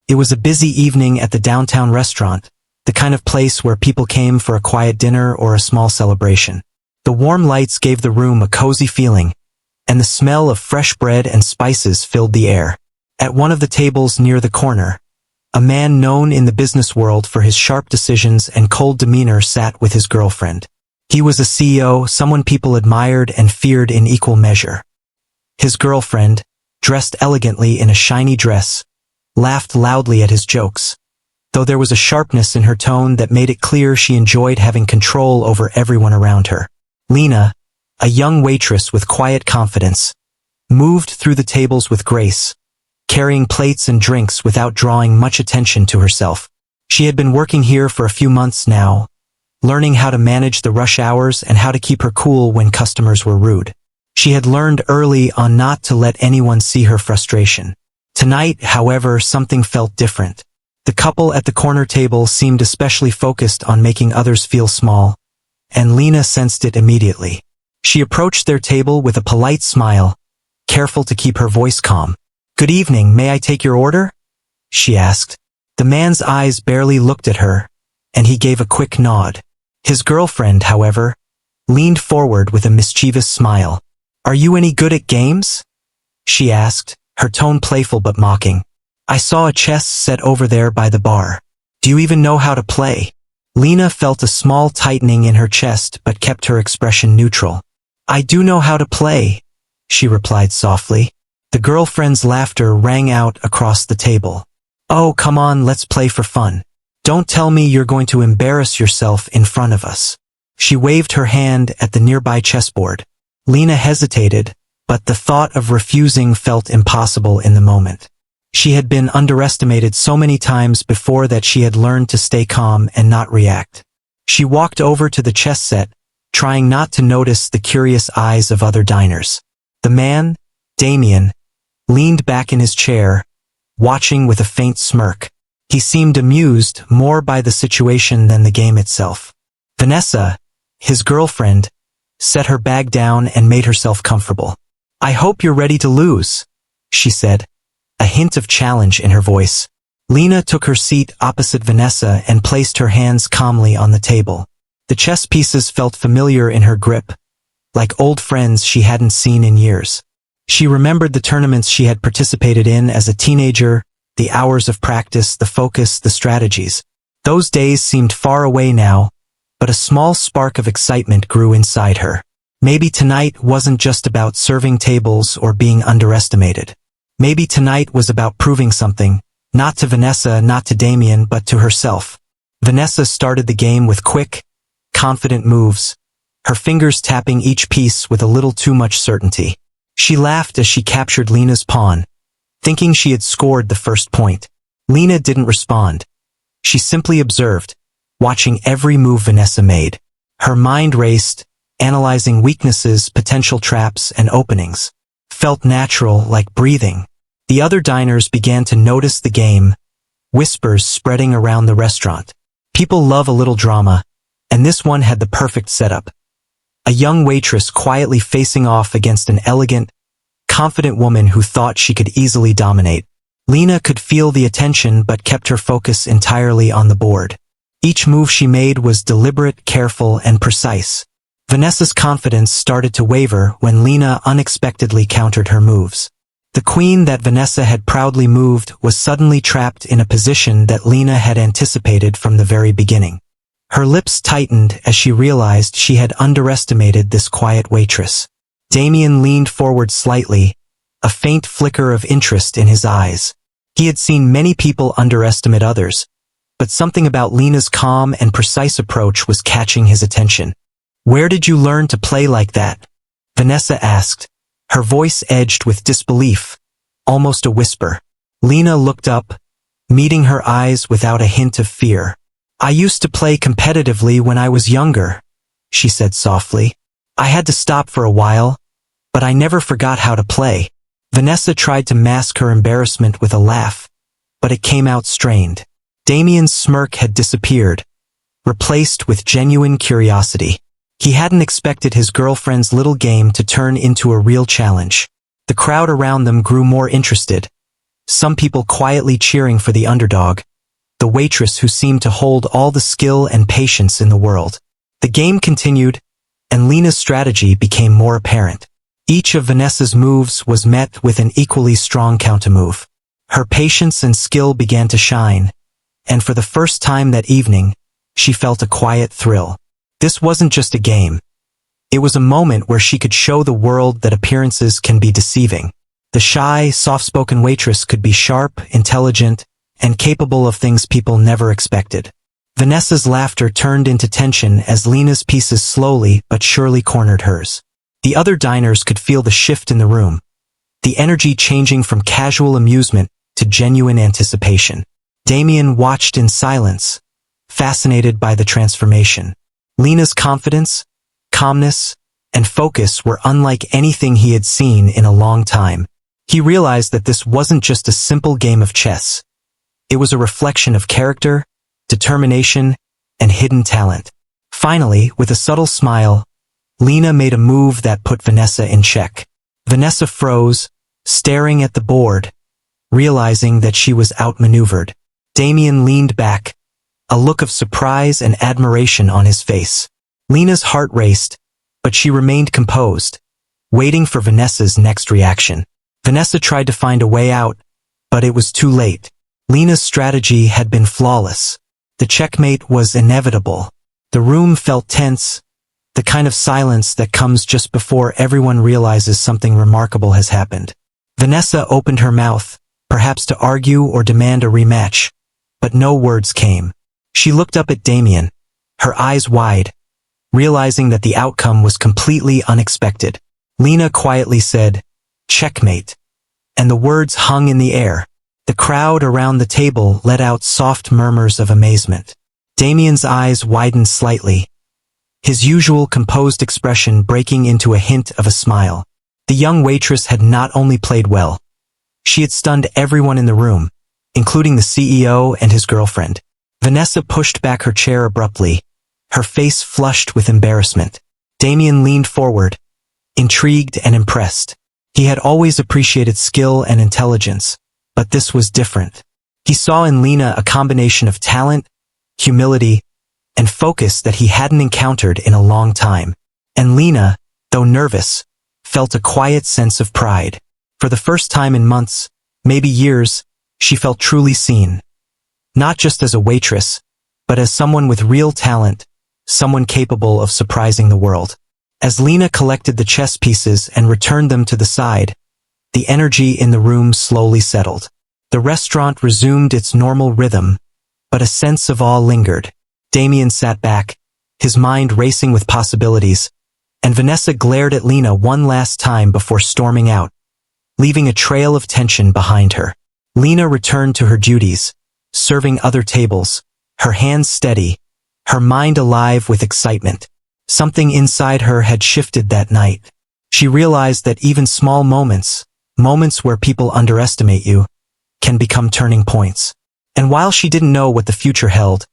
It was a busy evening at the downtown restaurant, the kind of place where people came for a quiet dinner or a small celebration. The warm lights gave the room a cozy feeling, and the smell of fresh bread and spices filled the air. At one of the tables near the corner, a man known in the business world for his sharp decisions and cold demeanor sat with his girlfriend. He was a CEO, someone people admired and feared in equal measure. His girlfriend, dressed elegantly in a shiny dress, laughed loudly at his jokes, though there was a sharpness in her tone that made it clear she enjoyed having control over everyone around her. Lena, a young waitress with quiet confidence, moved through the tables with grace, carrying plates and drinks without drawing much attention to herself. She had been working here for a few months now, learning how to manage the rush hours and how to keep her cool when customers were rude. She had learned early on not to let anyone see her frustration. Tonight, however, something felt different. The couple at the corner table seemed especially focused on making others feel small, and Lena sensed it immediately. She approached their table with a polite smile, careful to keep her voice calm. "Good evening, may I take your order?" she asked. The man's eyes barely looked at her, and he gave a quick nod. His girlfriend, however, leaned forward with a mischievous smile. "Are you any good at games?" she asked, her tone playful but mocking. "I saw a chess set over there by the bar. Do you even know how to play?" Lena felt a small tightening in her chest but kept her expression neutral. "I do know how to play," she replied softly. The girlfriend's laughter rang out across the table. "Oh, come on, let's play for fun. Don't tell me you're going to embarrass yourself in front of us." She waved her hand at the nearby chessboard. Lena hesitated, but the thought of refusing felt impossible in the moment. She had been underestimated so many times before that she had learned to stay calm and not react. She walked over to the chess set, trying not to notice the curious eyes of other diners. The man, Damien, leaned back in his chair, watching with a faint smirk. He seemed amused more by the situation than the game itself. Vanessa, his girlfriend, set her bag down and made herself comfortable. "I hope you're ready to lose," she said, a hint of challenge in her voice. Lena took her seat opposite Vanessa and placed her hands calmly on the table. The chess pieces felt familiar in her grip, like old friends she hadn't seen in years. She remembered the tournaments she had participated in as a teenager, the hours of practice, the focus, the strategies. Those days seemed far away now, but a small spark of excitement grew inside her. Maybe tonight wasn't just about serving tables or being underestimated. Maybe tonight was about proving something, not to Vanessa, not to Damien, but to herself. Vanessa started the game with quick, confident moves, her fingers tapping each piece with a little too much certainty. She laughed as she captured Lena's pawn, thinking she had scored the first point. Lena didn't respond. She simply observed, watching every move Vanessa made. Her mind raced, analyzing weaknesses, potential traps, and openings. Felt natural, like breathing. The other diners began to notice the game, whispers spreading around the restaurant. People love a little drama, and this one had the perfect setup. A young waitress quietly facing off against an elegant, confident woman who thought she could easily dominate. Lena could feel the attention but kept her focus entirely on the board. Each move she made was deliberate, careful, and precise. Vanessa's confidence started to waver when Lena unexpectedly countered her moves. The queen that Vanessa had proudly moved was suddenly trapped in a position that Lena had anticipated from the very beginning. Her lips tightened as she realized she had underestimated this quiet waitress. Damien leaned forward slightly, a faint flicker of interest in his eyes. He had seen many people underestimate others, but something about Lena's calm and precise approach was catching his attention. "Where did you learn to play like that?" Vanessa asked, her voice edged with disbelief, almost a whisper. Lena looked up, meeting her eyes without a hint of fear. "I used to play competitively when I was younger," she said softly. "I had to stop for a while, but I never forgot how to play." Vanessa tried to mask her embarrassment with a laugh, but it came out strained. Damien's smirk had disappeared, replaced with genuine curiosity. He hadn't expected his girlfriend's little game to turn into a real challenge. The crowd around them grew more interested, some people quietly cheering for the underdog, the waitress who seemed to hold all the skill and patience in the world. The game continued, and Lena's strategy became more apparent. Each of Vanessa's moves was met with an equally strong countermove. Her patience and skill began to shine, and for the first time that evening, she felt a quiet thrill. This wasn't just a game. It was a moment where she could show the world that appearances can be deceiving. The shy, soft-spoken waitress could be sharp, intelligent, and capable of things people never expected. Vanessa's laughter turned into tension as Lena's pieces slowly but surely cornered hers. The other diners could feel the shift in the room, the energy changing from casual amusement to genuine anticipation. Damien watched in silence, fascinated by the transformation. Lena's confidence, calmness, and focus were unlike anything he had seen in a long time. He realized that this wasn't just a simple game of chess. It was a reflection of character, determination, and hidden talent. Finally, with a subtle smile, Lena made a move that put Vanessa in check. Vanessa froze, staring at the board, realizing that she was outmaneuvered. Damien leaned back, a look of surprise and admiration on his face. Lena's heart raced, but she remained composed, waiting for Vanessa's next reaction. Vanessa tried to find a way out, but it was too late. Lena's strategy had been flawless. The checkmate was inevitable. The room felt tense, the kind of silence that comes just before everyone realizes something remarkable has happened. Vanessa opened her mouth, perhaps to argue or demand a rematch, but no words came. She looked up at Damien, her eyes wide, realizing that the outcome was completely unexpected. Lena quietly said, "Checkmate," and the words hung in the air. The crowd around the table let out soft murmurs of amazement. Damien's eyes widened slightly, his usual composed expression breaking into a hint of a smile. The young waitress had not only played well, she had stunned everyone in the room, including the CEO and his girlfriend. Vanessa pushed back her chair abruptly, her face flushed with embarrassment. Damien leaned forward, intrigued and impressed. He had always appreciated skill and intelligence, but this was different. He saw in Lena a combination of talent, humility, and focus that he hadn't encountered in a long time. And Lena, though nervous, felt a quiet sense of pride. For the first time in months, maybe years, she felt truly seen. Not just as a waitress, but as someone with real talent, someone capable of surprising the world. As Lena collected the chess pieces and returned them to the side, the energy in the room slowly settled. The restaurant resumed its normal rhythm, but a sense of awe lingered. Damien sat back, his mind racing with possibilities, and Vanessa glared at Lena one last time before storming out, leaving a trail of tension behind her. Lena returned to her duties, serving other tables, her hands steady, her mind alive with excitement. Something inside her had shifted that night. She realized that even small moments where people underestimate you, can become turning points. And while she didn't know what the future held,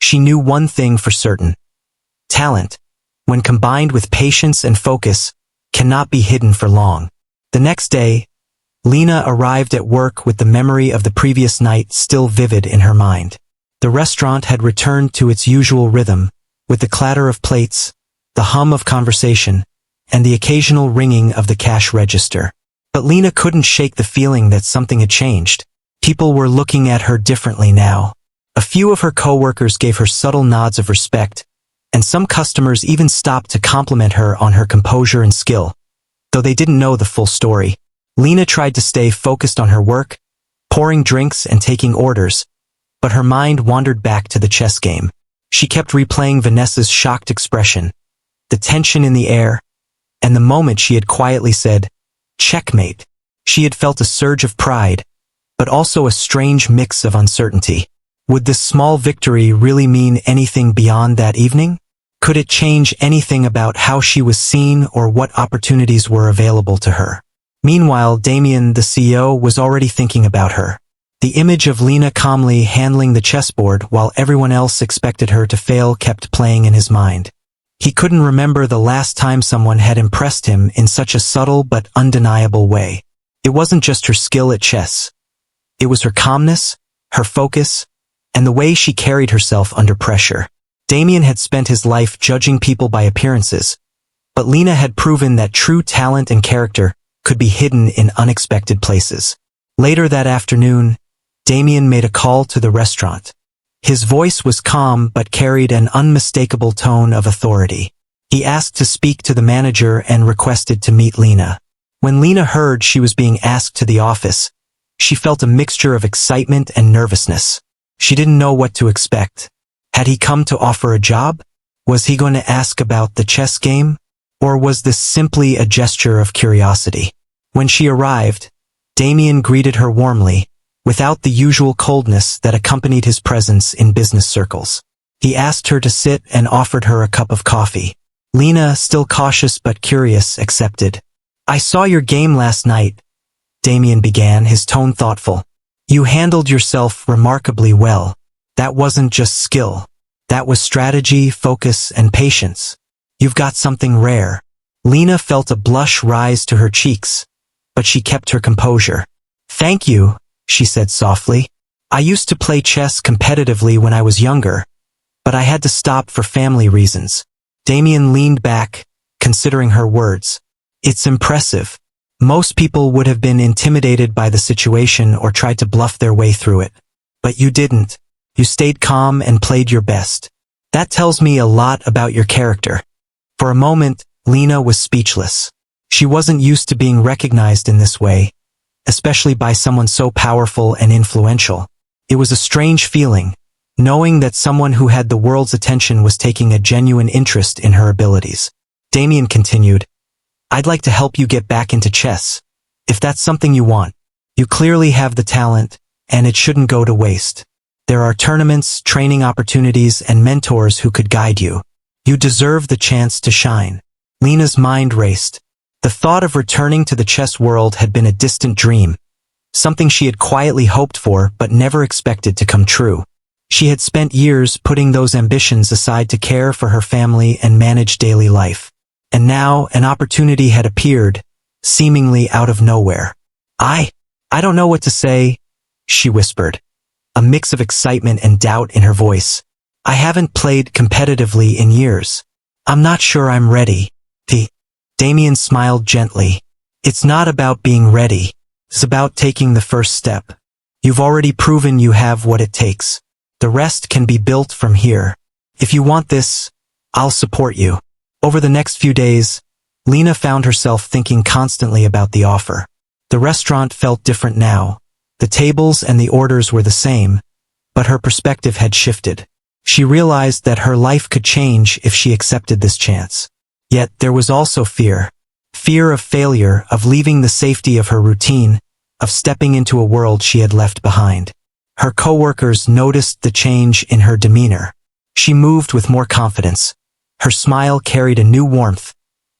she knew one thing for certain. Talent, when combined with patience and focus, cannot be hidden for long. The next day, Lena arrived at work with the memory of the previous night still vivid in her mind. The restaurant had returned to its usual rhythm, with the clatter of plates, the hum of conversation, and the occasional ringing of the cash register. But Lena couldn't shake the feeling that something had changed. People were looking at her differently now. A few of her coworkers gave her subtle nods of respect, and some customers even stopped to compliment her on her composure and skill, though they didn't know the full story. Lena tried to stay focused on her work, pouring drinks and taking orders, but her mind wandered back to the chess game. She kept replaying Vanessa's shocked expression, the tension in the air, and the moment she had quietly said, "Checkmate." She had felt a surge of pride, but also a strange mix of uncertainty. Would this small victory really mean anything beyond that evening? Could it change anything about how she was seen or what opportunities were available to her? Meanwhile, Damien, the CEO, was already thinking about her. The image of Lena calmly handling the chessboard while everyone else expected her to fail kept playing in his mind. He couldn't remember the last time someone had impressed him in such a subtle but undeniable way. It wasn't just her skill at chess. It was her calmness, her focus, and the way she carried herself under pressure. Damien had spent his life judging people by appearances, but Lena had proven that true talent and character could be hidden in unexpected places. Later that afternoon, Damien made a call to the restaurant. His voice was calm but carried an unmistakable tone of authority. He asked to speak to the manager and requested to meet Lena. When Lena heard she was being asked to the office, she felt a mixture of excitement and nervousness. She didn't know what to expect. Had he come to offer a job? Was he going to ask about the chess game? Or was this simply a gesture of curiosity? When she arrived, Damien greeted her warmly, without the usual coldness that accompanied his presence in business circles. He asked her to sit and offered her a cup of coffee. Lena, still cautious but curious, accepted. "I saw your game last night," Damien began, his tone thoughtful. "You handled yourself remarkably well. That wasn't just skill. That was strategy, focus, and patience. You've got something rare." Lena felt a blush rise to her cheeks, but she kept her composure. "Thank you," she said softly. "I used to play chess competitively when I was younger, but I had to stop for family reasons." Damien leaned back, considering her words. "It's impressive. Most people would have been intimidated by the situation or tried to bluff their way through it. But you didn't. You stayed calm and played your best. That tells me a lot about your character." For a moment, Lena was speechless. She wasn't used to being recognized in this way, especially by someone so powerful and influential. It was a strange feeling, knowing that someone who had the world's attention was taking a genuine interest in her abilities. Damien continued, "I'd like to help you get back into chess, if that's something you want. You clearly have the talent, and it shouldn't go to waste. There are tournaments, training opportunities, and mentors who could guide you. You deserve the chance to shine." Lena's mind raced. The thought of returning to the chess world had been a distant dream, something she had quietly hoped for but never expected to come true. She had spent years putting those ambitions aside to care for her family and manage daily life. And now an opportunity had appeared, seemingly out of nowhere. I don't know what to say," she whispered, a mix of excitement and doubt in her voice. "I haven't played competitively in years. I'm not sure I'm ready." Damien smiled gently. "It's not about being ready. It's about taking the first step. You've already proven you have what it takes. The rest can be built from here. If you want this, I'll support you." Over the next few days, Lena found herself thinking constantly about the offer. The restaurant felt different now. The tables and the orders were the same, but her perspective had shifted. She realized that her life could change if she accepted this chance. Yet there was also fear. Fear of failure, of leaving the safety of her routine, of stepping into a world she had left behind. Her coworkers noticed the change in her demeanor. She moved with more confidence. Her smile carried a new warmth,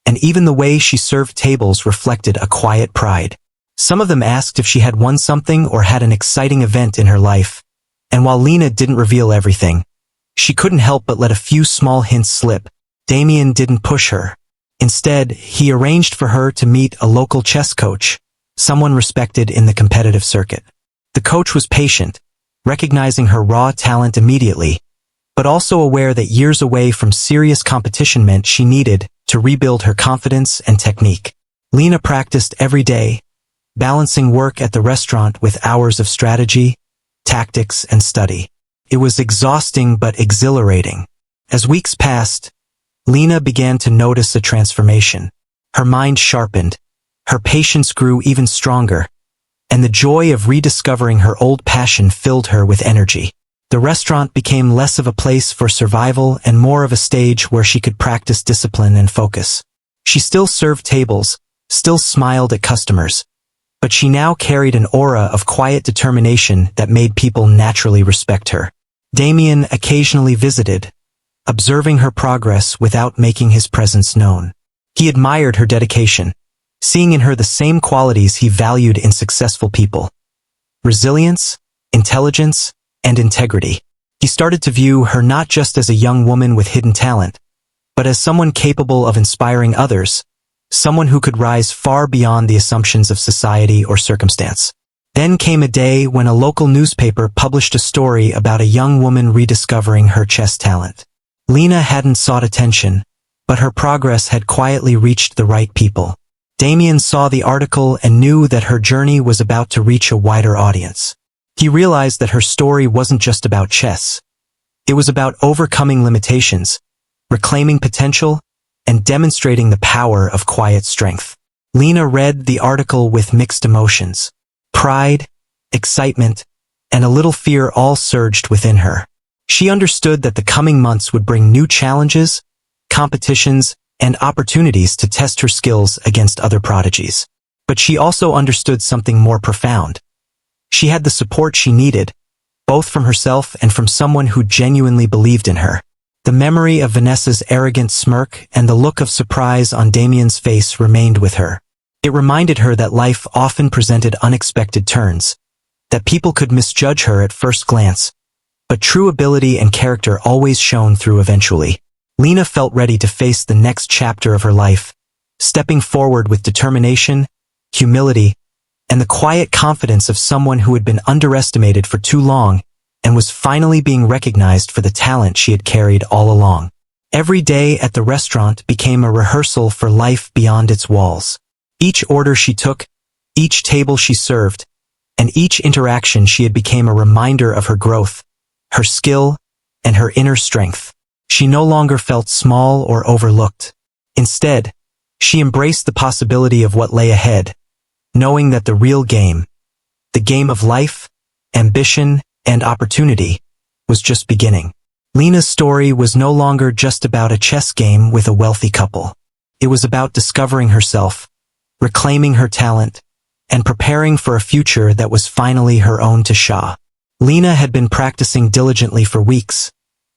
and even the way she served tables reflected a quiet pride. Some of them asked if she had won something or had an exciting event in her life, and while Lena didn't reveal everything, she couldn't help but let a few small hints slip. Damien didn't push her. Instead, he arranged for her to meet a local chess coach, someone respected in the competitive circuit. The coach was patient, recognizing her raw talent immediately, but also aware that years away from serious competition meant she needed to rebuild her confidence and technique. Lena practiced every day, balancing work at the restaurant with hours of strategy, tactics, and study. It was exhausting but exhilarating. As weeks passed, Lena began to notice a transformation. Her mind sharpened, her patience grew even stronger, and the joy of rediscovering her old passion filled her with energy. The restaurant became less of a place for survival and more of a stage where she could practice discipline and focus. She still served tables, still smiled at customers, but she now carried an aura of quiet determination that made people naturally respect her. Damien occasionally visited, observing her progress without making his presence known. He admired her dedication, seeing in her the same qualities he valued in successful people: resilience, intelligence, and integrity. He started to view her not just as a young woman with hidden talent, but as someone capable of inspiring others, someone who could rise far beyond the assumptions of society or circumstance. Then came a day when a local newspaper published a story about a young woman rediscovering her chess talent. Lena hadn't sought attention, but her progress had quietly reached the right people. Damien saw the article and knew that her journey was about to reach a wider audience. He realized that her story wasn't just about chess. It was about overcoming limitations, reclaiming potential, and demonstrating the power of quiet strength. Lena read the article with mixed emotions. Pride, excitement, and a little fear all surged within her. She understood that the coming months would bring new challenges, competitions, and opportunities to test her skills against other prodigies. But she also understood something more profound. She had the support she needed, both from herself and from someone who genuinely believed in her. The memory of Vanessa's arrogant smirk and the look of surprise on Damien's face remained with her. It reminded her that life often presented unexpected turns, that people could misjudge her at first glance, but true ability and character always shone through eventually. Lena felt ready to face the next chapter of her life, stepping forward with determination, humility, and the quiet confidence of someone who had been underestimated for too long and was finally being recognized for the talent she had carried all along. Every day at the restaurant became a rehearsal for life beyond its walls. Each order she took, each table she served, and each interaction she had became a reminder of her growth, her skill, and her inner strength. She no longer felt small or overlooked. Instead, she embraced the possibility of what lay ahead, knowing that the real game, the game of life, ambition, and opportunity, was just beginning. Lena's story was no longer just about a chess game with a wealthy couple. It was about discovering herself, reclaiming her talent, and preparing for a future that was finally her own to share. Lena had been practicing diligently for weeks,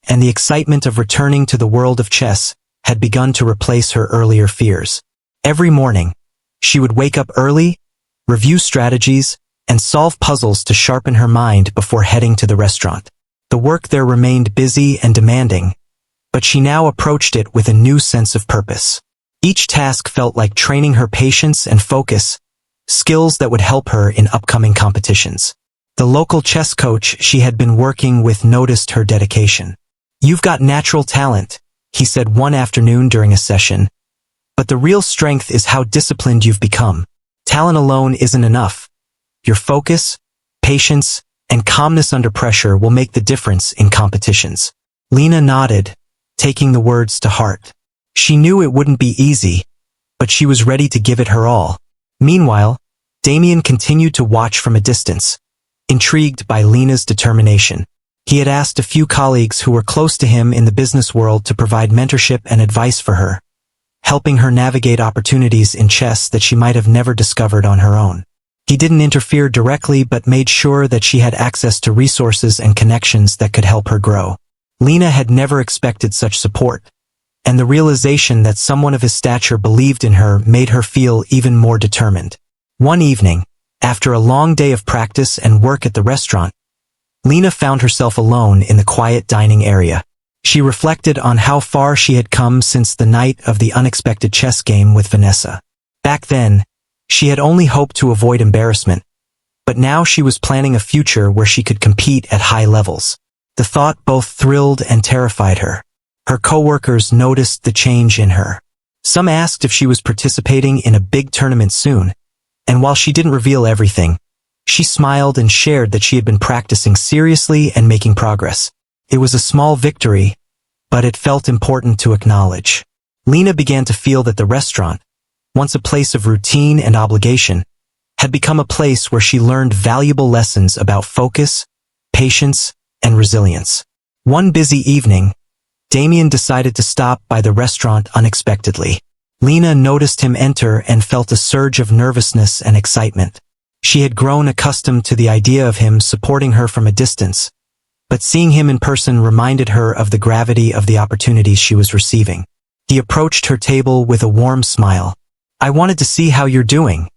and the excitement of returning to the world of chess had begun to replace her earlier fears. Every morning, she would wake up early, review strategies, and solve puzzles to sharpen her mind before heading to the restaurant. The work there remained busy and demanding, but she now approached it with a new sense of purpose. Each task felt like training her patience and focus, skills that would help her in upcoming competitions. The local chess coach she had been working with noticed her dedication. "You've got natural talent," he said one afternoon during a session, "but the real strength is how disciplined you've become. Talent alone isn't enough. Your focus, patience, and calmness under pressure will make the difference in competitions." Lena nodded, taking the words to heart. She knew it wouldn't be easy, but she was ready to give it her all. Meanwhile, Damien continued to watch from a distance, intrigued by Lena's determination. He had asked a few colleagues who were close to him in the business world to provide mentorship and advice for her, helping her navigate opportunities in chess that she might have never discovered on her own. He didn't interfere directly but made sure that she had access to resources and connections that could help her grow. Lena had never expected such support, and the realization that someone of his stature believed in her made her feel even more determined. One evening, after a long day of practice and work at the restaurant, Lena found herself alone in the quiet dining area. She reflected on how far she had come since the night of the unexpected chess game with Vanessa. Back then, she had only hoped to avoid embarrassment, but now she was planning a future where she could compete at high levels. The thought both thrilled and terrified her. Her coworkers noticed the change in her. Some asked if she was participating in a big tournament soon, and while she didn't reveal everything, she smiled and shared that she had been practicing seriously and making progress. It was a small victory, but it felt important to acknowledge. Lena began to feel that the restaurant, once a place of routine and obligation, had become a place where she learned valuable lessons about focus, patience, and resilience. One busy evening, Damien decided to stop by the restaurant unexpectedly. Lena noticed him enter and felt a surge of nervousness and excitement. She had grown accustomed to the idea of him supporting her from a distance, but seeing him in person reminded her of the gravity of the opportunities she was receiving. He approached her table with a warm smile. "I wanted to see how you're doing,"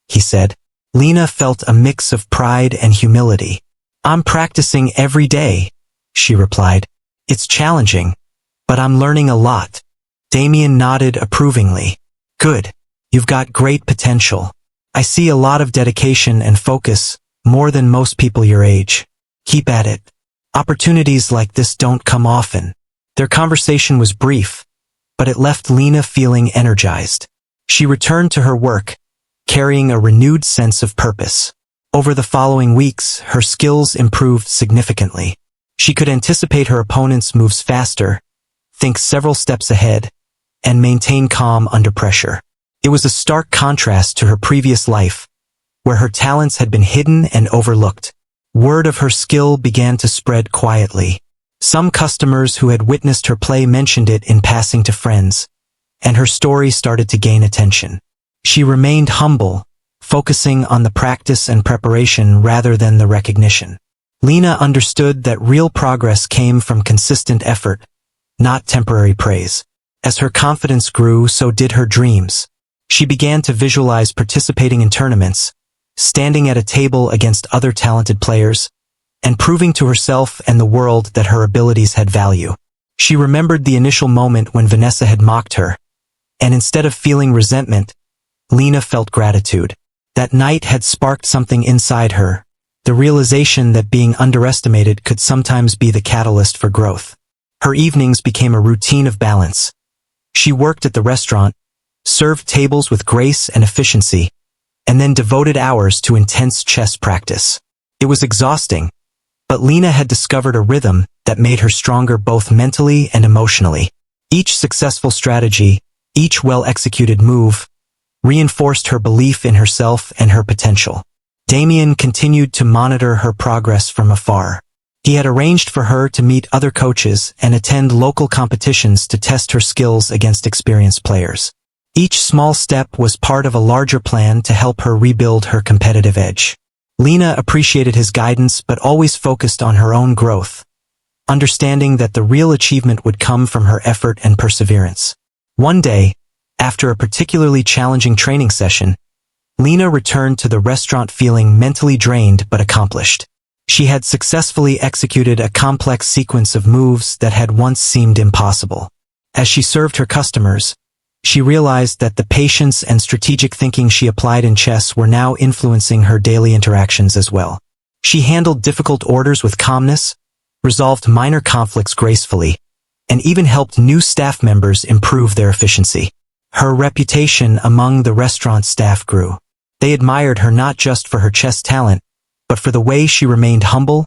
he said. Lena felt a mix of pride and humility. "I'm practicing every day," she replied. "It's challenging, but I'm learning a lot." Damien nodded approvingly. "Good. You've got great potential. I see a lot of dedication and focus, more than most people your age. Keep at it. Opportunities like this don't come often. Their conversation was brief, but it left Lena feeling energized. She returned to her work, carrying a renewed sense of purpose. Over the following weeks, her skills improved significantly. She could anticipate her opponent's moves faster, think several steps ahead, and maintain calm under pressure. It was a stark contrast to her previous life, where her talents had been hidden and overlooked. Word of her skill began to spread quietly. Some customers who had witnessed her play mentioned it in passing to friends, and her story started to gain attention. She remained humble, focusing on the practice and preparation rather than the recognition. Lena understood that real progress came from consistent effort, not temporary praise. As her confidence grew, so did her dreams. She began to visualize participating in tournaments, standing at a table against other talented players, and proving to herself and the world that her abilities had value. She remembered the initial moment when Vanessa had mocked her, and instead of feeling resentment, Lena felt gratitude. That night had sparked something inside her, the realization that being underestimated could sometimes be the catalyst for growth. Her evenings became a routine of balance. She worked at the restaurant, served tables with grace and efficiency, and then devoted hours to intense chess practice. It was exhausting, but Lena had discovered a rhythm that made her stronger both mentally and emotionally. Each successful strategy, each well-executed move, reinforced her belief in herself and her potential. Damien continued to monitor her progress from afar. He had arranged for her to meet other coaches and attend local competitions to test her skills against experienced players. Each small step was part of a larger plan to help her rebuild her competitive edge. Lena appreciated his guidance but always focused on her own growth, understanding that the real achievement would come from her effort and perseverance. One day, after a particularly challenging training session, Lena returned to the restaurant feeling mentally drained but accomplished. She had successfully executed a complex sequence of moves that had once seemed impossible. As she served her customers, she realized that the patience and strategic thinking she applied in chess were now influencing her daily interactions as well. She handled difficult orders with calmness, resolved minor conflicts gracefully, and even helped new staff members improve their efficiency. Her reputation among the restaurant staff grew. They admired her not just for her chess talent, but for the way she remained humble,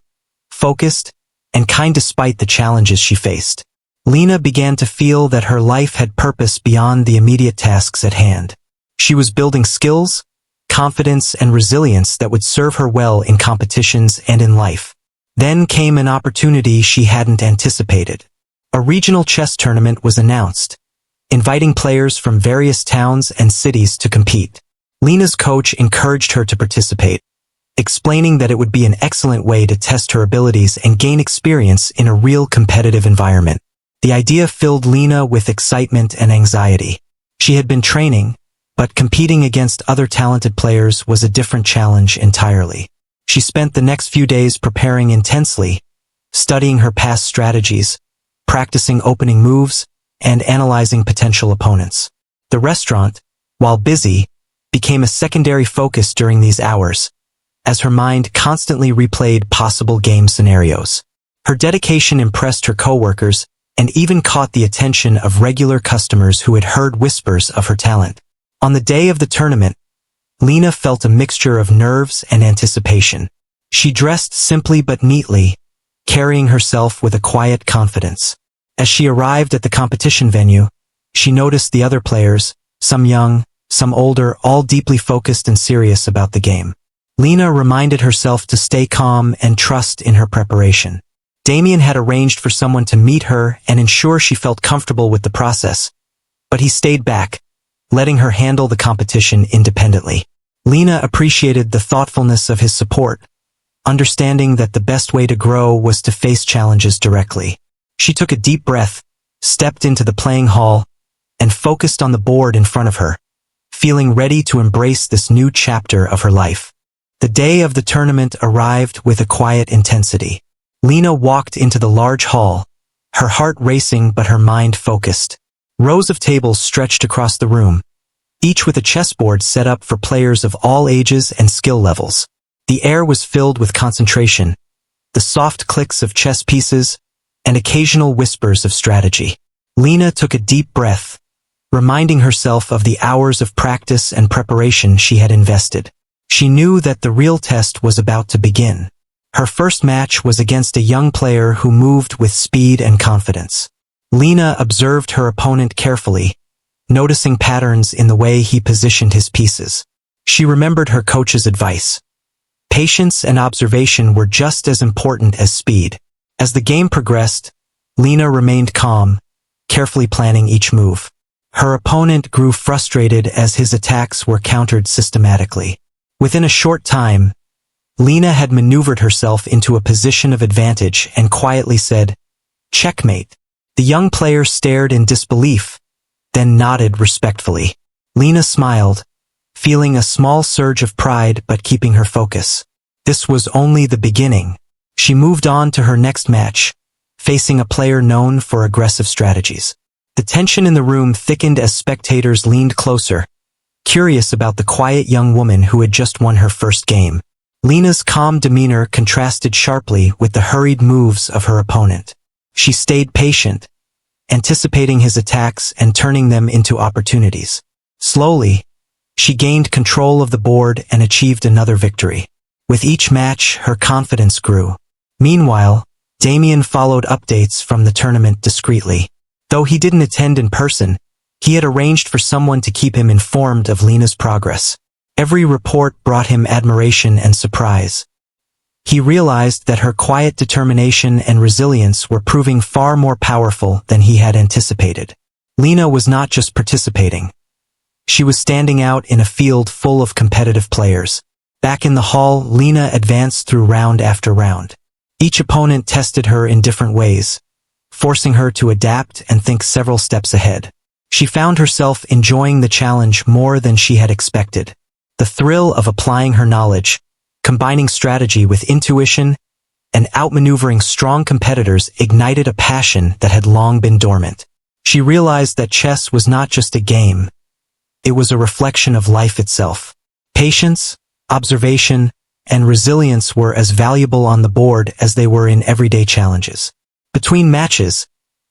focused, and kind despite the challenges she faced. Lena began to feel that her life had purpose beyond the immediate tasks at hand. She was building skills, confidence, and resilience that would serve her well in competitions and in life. Then came an opportunity she hadn't anticipated. A regional chess tournament was announced, inviting players from various towns and cities to compete. Lena's coach encouraged her to participate, explaining that it would be an excellent way to test her abilities and gain experience in a real competitive environment. The idea filled Lena with excitement and anxiety. She had been training, but competing against other talented players was a different challenge entirely. She spent the next few days preparing intensely, studying her past strategies, practicing opening moves, and analyzing potential opponents. The restaurant, while busy, became a secondary focus during these hours, as her mind constantly replayed possible game scenarios. Her dedication impressed her coworkers and even caught the attention of regular customers who had heard whispers of her talent. On the day of the tournament, Lena felt a mixture of nerves and anticipation. She dressed simply but neatly, carrying herself with a quiet confidence. As she arrived at the competition venue, she noticed the other players, some young, some older, all deeply focused and serious about the game. Lena reminded herself to stay calm and trust in her preparation. Damien had arranged for someone to meet her and ensure she felt comfortable with the process, but he stayed back, letting her handle the competition independently. Lena appreciated the thoughtfulness of his support, understanding that the best way to grow was to face challenges directly. She took a deep breath, stepped into the playing hall, and focused on the board in front of her, feeling ready to embrace this new chapter of her life. The day of the tournament arrived with a quiet intensity. Lena walked into the large hall, her heart racing but her mind focused. Rows of tables stretched across the room, each with a chessboard set up for players of all ages and skill levels. The The air was filled with concentration, the soft clicks of chess pieces, and occasional whispers of strategy. Lena took a deep breath, reminding herself of the hours of practice and preparation she had invested. She knew that the real test was about to begin. Her first match was against a young player who moved with speed and confidence. Lena observed her opponent carefully, noticing patterns in the way he positioned his pieces. She remembered her coach's advice. Patience and observation were just as important as speed. As the game progressed, Lena remained calm, carefully planning each move. Her opponent grew frustrated as his attacks were countered systematically. Within a short time, Lena had maneuvered herself into a position of advantage and quietly said, "Checkmate." The young player stared in disbelief, then nodded respectfully. Lena smiled, feeling a small surge of pride but keeping her focus. This was only the beginning. She moved on to her next match, facing a player known for aggressive strategies. The tension in the room thickened as spectators leaned closer, curious about the quiet young woman who had just won her first game. Lena's calm demeanor contrasted sharply with the hurried moves of her opponent. She stayed patient, anticipating his attacks and turning them into opportunities. Slowly, she gained control of the board and achieved another victory. With each match, her confidence grew. Meanwhile, Damien followed updates from the tournament discreetly. Though he didn't attend in person, he had arranged for someone to keep him informed of Lena's progress. Every report brought him admiration and surprise. He realized that her quiet determination and resilience were proving far more powerful than he had anticipated. Lena was not just participating. She was standing out in a field full of competitive players. Back in the hall, Lena advanced through round after round. Each opponent tested her in different ways, forcing her to adapt and think several steps ahead. She found herself enjoying the challenge more than she had expected. The thrill of applying her knowledge, combining strategy with intuition, and outmaneuvering strong competitors ignited a passion that had long been dormant. She realized that chess was not just a game. It was a reflection of life itself. Patience, observation, and resilience were as valuable on the board as they were in everyday challenges. Between matches,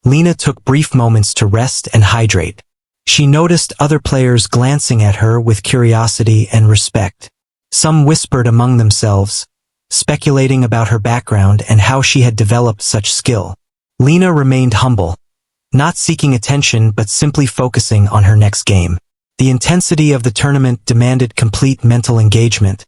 Lena took brief moments to rest and hydrate. She noticed other players glancing at her with curiosity and respect. Some whispered among themselves, speculating about her background and how she had developed such skill. Lena remained humble, not seeking attention but simply focusing on her next game. The intensity of the tournament demanded complete mental engagement,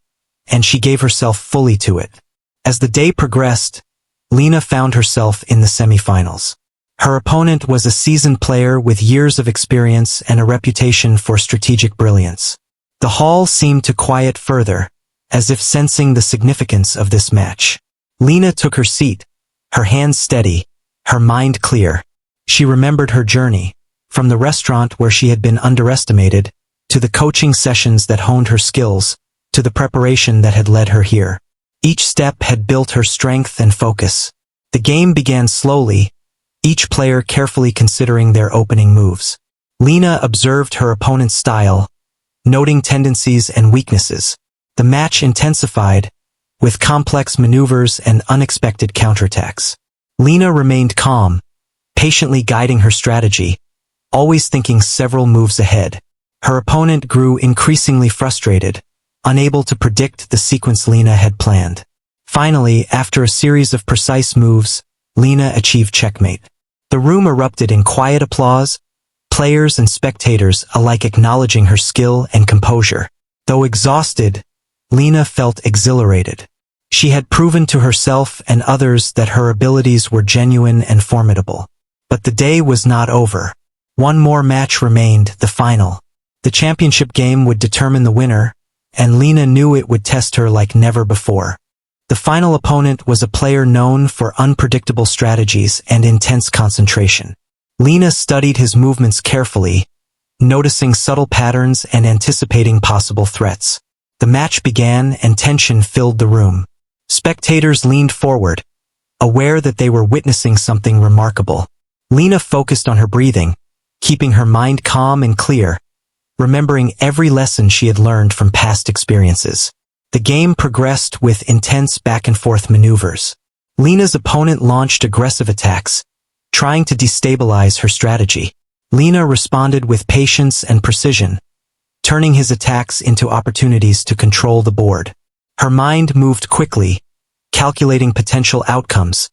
and she gave herself fully to it. As the day progressed, Lena found herself in the semifinals. Her opponent was a seasoned player with years of experience and a reputation for strategic brilliance. The hall seemed to quiet further, as if sensing the significance of this match. Lena took her seat, her hands steady, her mind clear. She remembered her journey, from the restaurant where she had been underestimated, to the coaching sessions that honed her skills, to the preparation that had led her here. Each step had built her strength and focus. The game began slowly, each player carefully considering their opening moves. Lena observed her opponent's style, noting tendencies and weaknesses. The match intensified, with complex maneuvers and unexpected counterattacks. Lena remained calm, patiently guiding her strategy, always thinking several moves ahead. Her opponent grew increasingly frustrated, unable to predict the sequence Lena had planned. Finally, after a series of precise moves, Lena achieved checkmate. The room erupted in quiet applause, players and spectators alike acknowledging her skill and composure. Though exhausted, Lena felt exhilarated. She had proven to herself and others that her abilities were genuine and formidable. But the day was not over. One more match remained, the final. The championship game would determine the winner, and Lena knew it would test her like never before. The final opponent was a player known for unpredictable strategies and intense concentration. Lena studied his movements carefully, noticing subtle patterns and anticipating possible threats. The match began and tension filled the room. Spectators leaned forward, aware that they were witnessing something remarkable. Lena focused on her breathing, keeping her mind calm and clear, remembering every lesson she had learned from past experiences. The game progressed with intense back-and-forth maneuvers. Lena's opponent launched aggressive attacks, trying to destabilize her strategy. Lena responded with patience and precision, turning his attacks into opportunities to control the board. Her mind moved quickly, calculating potential outcomes,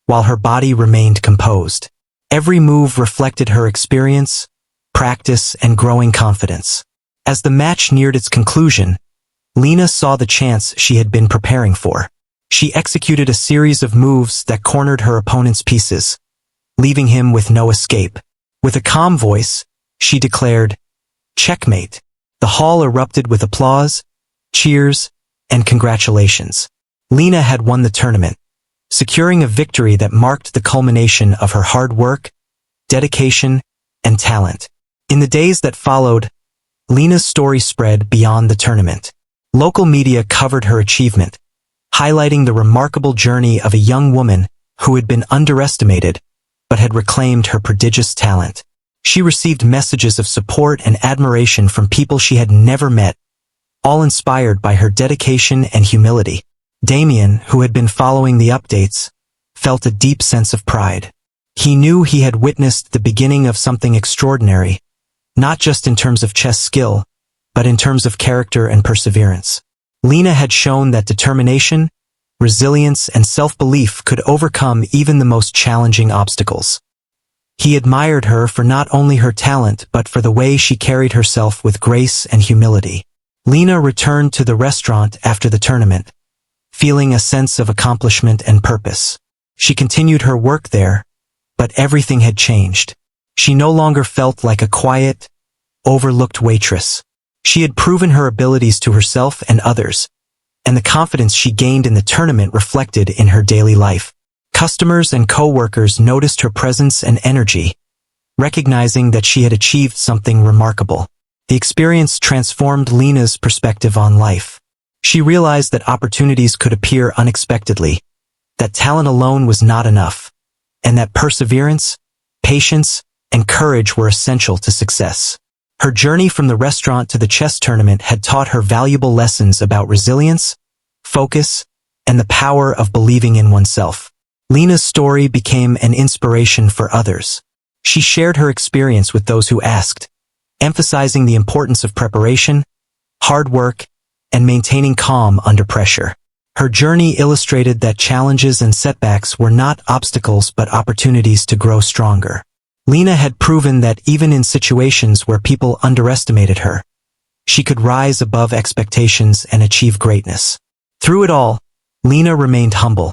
while her body remained composed. Every move reflected her experience, practice, and growing confidence. As the match neared its conclusion, Lena saw the chance she had been preparing for. She executed a series of moves that cornered her opponent's pieces, leaving him with no escape. With a calm voice, she declared, "Checkmate." The hall erupted with applause, cheers, and congratulations. Lena had won the tournament, securing a victory that marked the culmination of her hard work, dedication, and talent. In the days that followed, Lena's story spread beyond the tournament. Local media covered her achievement, highlighting the remarkable journey of a young woman who had been underestimated but had reclaimed her prodigious talent. She received messages of support and admiration from people she had never met, all inspired by her dedication and humility. Damien, who had been following the updates, felt a deep sense of pride. He knew he had witnessed the beginning of something extraordinary, not just in terms of chess skill, but in terms of character and perseverance. Lena had shown that determination, resilience, and self-belief could overcome even the most challenging obstacles. He admired her for not only her talent but for the way she carried herself with grace and humility. Lena returned to the restaurant after the tournament, feeling a sense of accomplishment and purpose. She continued her work there, but everything had changed. She no longer felt like a quiet, overlooked waitress. She had proven her abilities to herself and others, and the confidence she gained in the tournament reflected in her daily life. Customers and co-workers noticed her presence and energy, recognizing that she had achieved something remarkable. The experience transformed Lena's perspective on life. She realized that opportunities could appear unexpectedly, that talent alone was not enough, and that perseverance, patience, and courage were essential to success. Her journey from the restaurant to the chess tournament had taught her valuable lessons about resilience, focus, and the power of believing in oneself. Lena's story became an inspiration for others. She shared her experience with those who asked, emphasizing the importance of preparation, hard work, and maintaining calm under pressure. Her journey illustrated that challenges and setbacks were not obstacles but opportunities to grow stronger. Lena had proven that even in situations where people underestimated her, she could rise above expectations and achieve greatness. Through it all, Lena remained humble,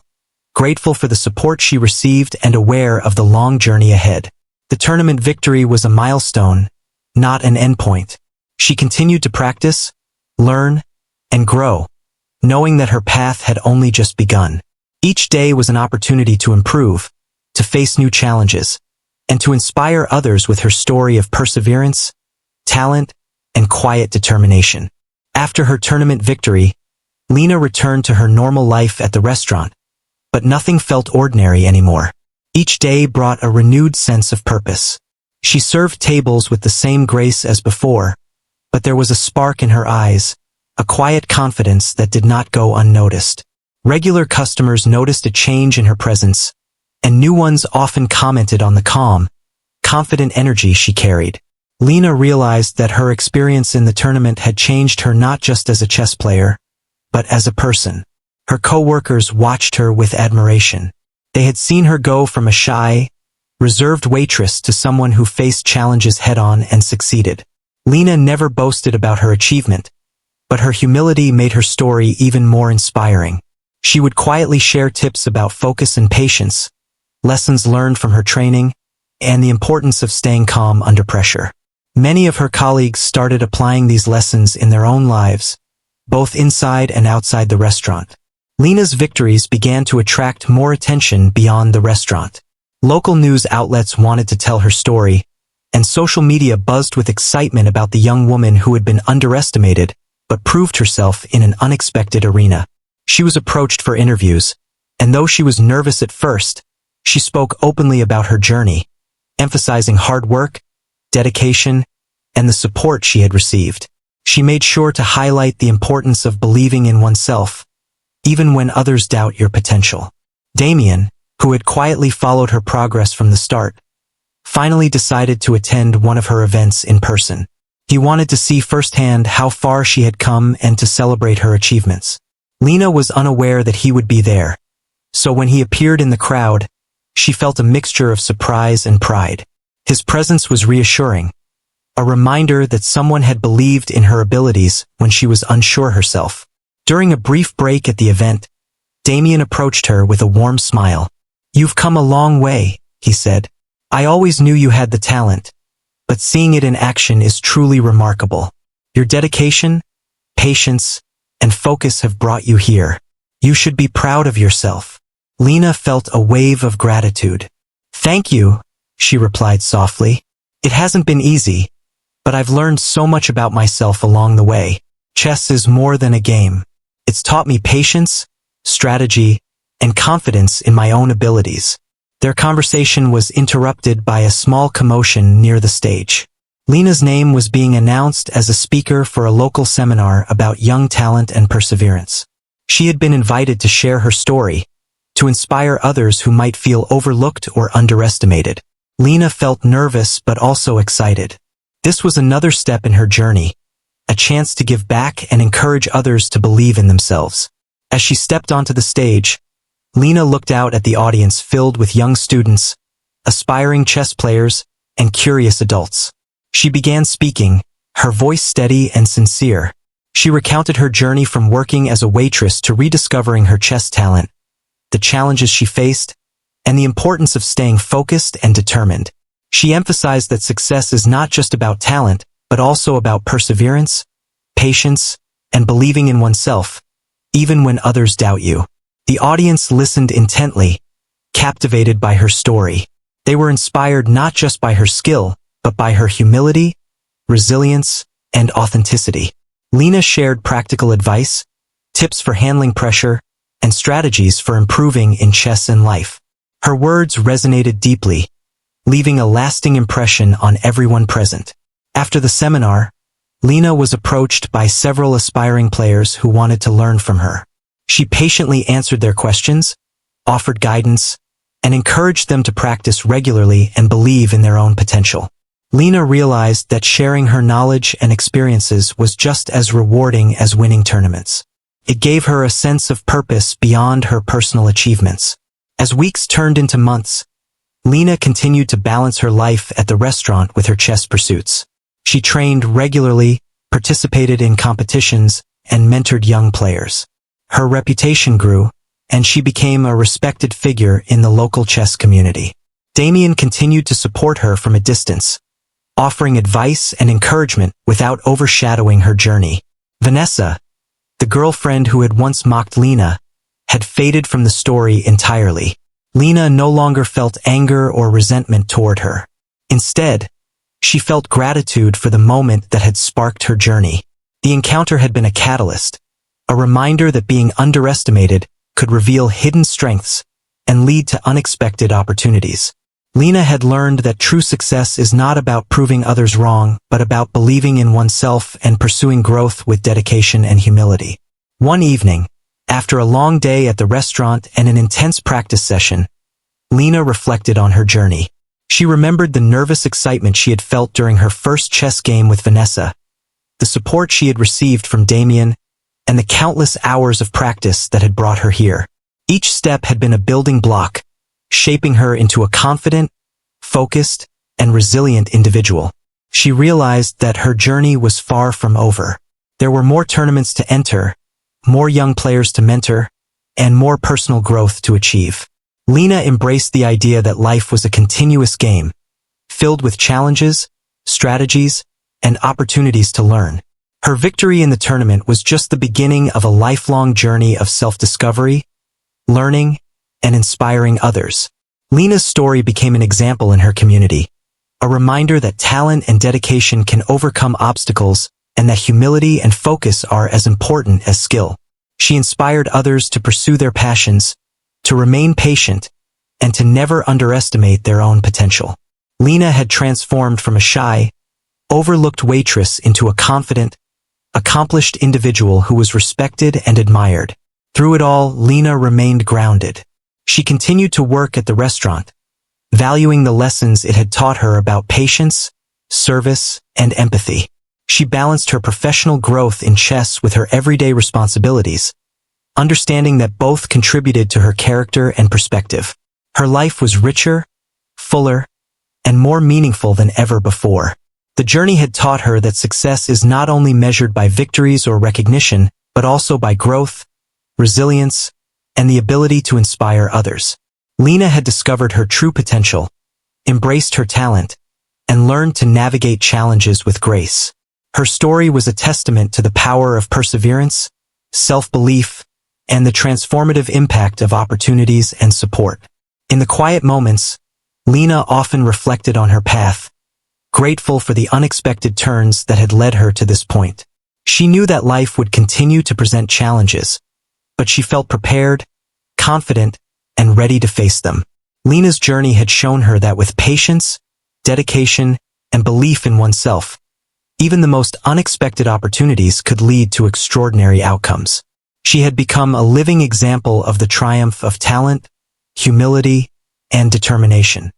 grateful for the support she received and aware of the long journey ahead. The tournament victory was a milestone, not an endpoint. She continued to practice, learn, and grow, knowing that her path had only just begun. Each day was an opportunity to improve, to face new challenges, and to inspire others with her story of perseverance, talent, and quiet determination. After her tournament victory, Lena returned to her normal life at the restaurant, but nothing felt ordinary anymore. Each day brought a renewed sense of purpose. She served tables with the same grace as before, but there was a spark in her eyes, a quiet confidence that did not go unnoticed. Regular customers noticed a change in her presence, and new ones often commented on the calm, confident energy she carried. Lena realized that her experience in the tournament had changed her not just as a chess player, but as a person. Her co-workers watched her with admiration. They had seen her go from a shy, reserved waitress to someone who faced challenges head-on and succeeded. Lena never boasted about her achievement, but her humility made her story even more inspiring. She would quietly share tips about focus and patience, lessons learned from her training, and the importance of staying calm under pressure. Many of her colleagues started applying these lessons in their own lives, both inside and outside the restaurant. Lena's victories began to attract more attention beyond the restaurant. Local news outlets wanted to tell her story, and social media buzzed with excitement about the young woman who had been underestimated but proved herself in an unexpected arena. She was approached for interviews, and though she was nervous at first, she spoke openly about her journey, emphasizing hard work, dedication, and the support she had received. She made sure to highlight the importance of believing in oneself, even when others doubt your potential. Damien, who had quietly followed her progress from the start, finally decided to attend one of her events in person. He wanted to see firsthand how far she had come and to celebrate her achievements. Lena was unaware that he would be there, so when he appeared in the crowd, she felt a mixture of surprise and pride. His presence was reassuring, a reminder that someone had believed in her abilities when she was unsure herself. During a brief break at the event, Damien approached her with a warm smile. "You've come a long way," he said. "I always knew you had the talent, but seeing it in action is truly remarkable. Your dedication, patience, and focus have brought you here. You should be proud of yourself." Lena felt a wave of gratitude. "Thank you," she replied softly. "It hasn't been easy, but I've learned so much about myself along the way. Chess is more than a game. It's taught me patience, strategy, and confidence in my own abilities." Their conversation was interrupted by a small commotion near the stage. Lena's name was being announced as a speaker for a local seminar about young talent and perseverance. She had been invited to share her story, to inspire others who might feel overlooked or underestimated. Lena felt nervous but also excited. This was another step in her journey, a chance to give back and encourage others to believe in themselves. As she stepped onto the stage, Lena looked out at the audience filled with young students, aspiring chess players, and curious adults. She began speaking, her voice steady and sincere. She recounted her journey from working as a waitress to rediscovering her chess talent, the challenges she faced, and the importance of staying focused and determined. She emphasized that success is not just about talent, but also about perseverance, patience, and believing in oneself, even when others doubt you. The audience listened intently, captivated by her story. They were inspired not just by her skill, but by her humility, resilience, and authenticity. Lena shared practical advice, tips for handling pressure, and strategies for improving in chess and life. Her words resonated deeply, leaving a lasting impression on everyone present. After the seminar, Lena was approached by several aspiring players who wanted to learn from her. She patiently answered their questions, offered guidance, and encouraged them to practice regularly and believe in their own potential. Lena realized that sharing her knowledge and experiences was just as rewarding as winning tournaments. It gave her a sense of purpose beyond her personal achievements. As weeks turned into months, Lena continued to balance her life at the restaurant with her chess pursuits. She trained regularly, participated in competitions, and mentored young players. Her reputation grew, and she became a respected figure in the local chess community. Damien continued to support her from a distance, offering advice and encouragement without overshadowing her journey. Vanessa, the girlfriend who had once mocked Lena, had faded from the story entirely. Lena no longer felt anger or resentment toward her. Instead, she felt gratitude for the moment that had sparked her journey. The encounter had been a catalyst, a reminder that being underestimated could reveal hidden strengths and lead to unexpected opportunities. Lena had learned that true success is not about proving others wrong, but about believing in oneself and pursuing growth with dedication and humility. One evening, after a long day at the restaurant and an intense practice session, Lena reflected on her journey. She remembered the nervous excitement she had felt during her first chess game with Vanessa, the support she had received from Damien, and the countless hours of practice that had brought her here. Each step had been a building block, shaping her into a confident, focused, and resilient individual. She realized that her journey was far from over. There were more tournaments to enter, more young players to mentor, and more personal growth to achieve. Lena embraced the idea that life was a continuous game, filled with challenges, strategies, and opportunities to learn. Her victory in the tournament was just the beginning of a lifelong journey of self-discovery, learning, and inspiring others. Lena's story became an example in her community, a reminder that talent and dedication can overcome obstacles and that humility and focus are as important as skill. She inspired others to pursue their passions, to remain patient, and to never underestimate their own potential. Lena had transformed from a shy, overlooked waitress into a confident, accomplished individual who was respected and admired. Through it all, Lena remained grounded. She continued to work at the restaurant, valuing the lessons it had taught her about patience, service, and empathy. She balanced her professional growth in chess with her everyday responsibilities, understanding that both contributed to her character and perspective. Her life was richer, fuller, and more meaningful than ever before. The journey had taught her that success is not only measured by victories or recognition, but also by growth, resilience, and the ability to inspire others. Lena had discovered her true potential, embraced her talent, and learned to navigate challenges with grace. Her story was a testament to the power of perseverance, self-belief, and the transformative impact of opportunities and support. In the quiet moments, Lena often reflected on her path, grateful for the unexpected turns that had led her to this point. She knew that life would continue to present challenges, but she felt prepared, confident, and ready to face them. Lena's journey had shown her that with patience, dedication, and belief in oneself, even the most unexpected opportunities could lead to extraordinary outcomes. She had become a living example of the triumph of talent, humility, and determination.